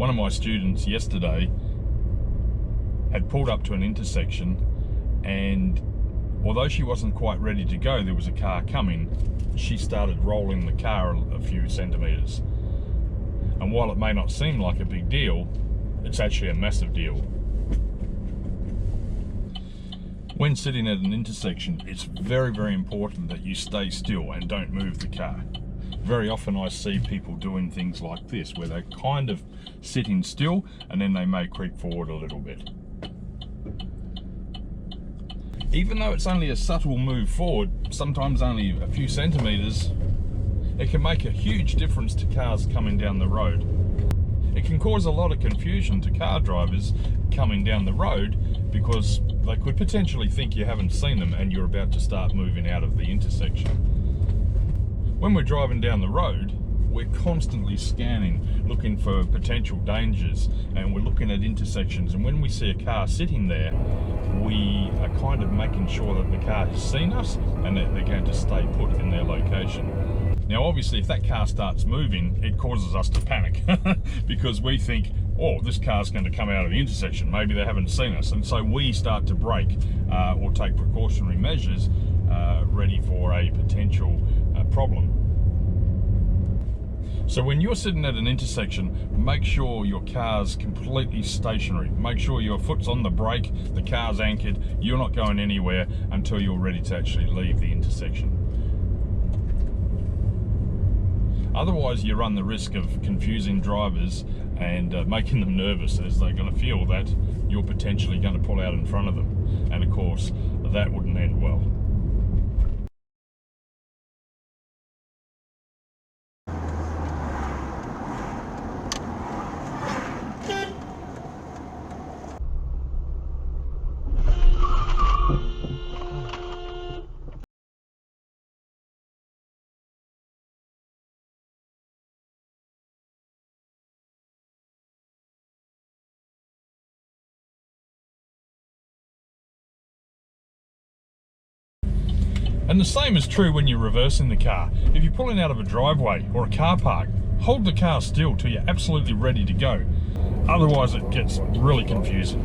One of my students yesterday had pulled up to an intersection, and although she wasn't quite ready to go, there was a car coming. She started rolling the car a few centimetres. And while it may not seem like a big deal, it's actually a massive deal. When sitting at an intersection, it's very, very important that you stay still and don't move the car. Very often I see people doing things like this, where they're kind of sitting still and then they may creep forward a little bit. Even though it's only a subtle move forward, sometimes only a few centimetres, it can make a huge difference to cars coming down the road. It can cause a lot of confusion to car drivers coming down the road, because they could potentially think you haven't seen them and you're about to start moving out of the intersection. When we're driving down the road, we're constantly scanning, looking for potential dangers, and we're looking at intersections, and when we see a car sitting there, we are kind of making sure that the car has seen us and that they're going to stay put in their location. Now obviously if that car starts moving, it causes us to panic because we think, oh, this car's going to come out of the intersection, maybe they haven't seen us, and so we start to brake or take precautionary measures ready for a potential problem. So when you're sitting at an intersection, make sure your car's completely stationary. Make sure your foot's on the brake, the car's anchored, you're not going anywhere until you're ready to actually leave the intersection. Otherwise you run the risk of confusing drivers and making them nervous, as they're going to feel that you're potentially going to pull out in front of them. And of course, that wouldn't end well. And the same is true when you're reversing the car. If you're pulling out of a driveway or a car park, hold the car still till you're absolutely ready to go. Otherwise it gets really confusing.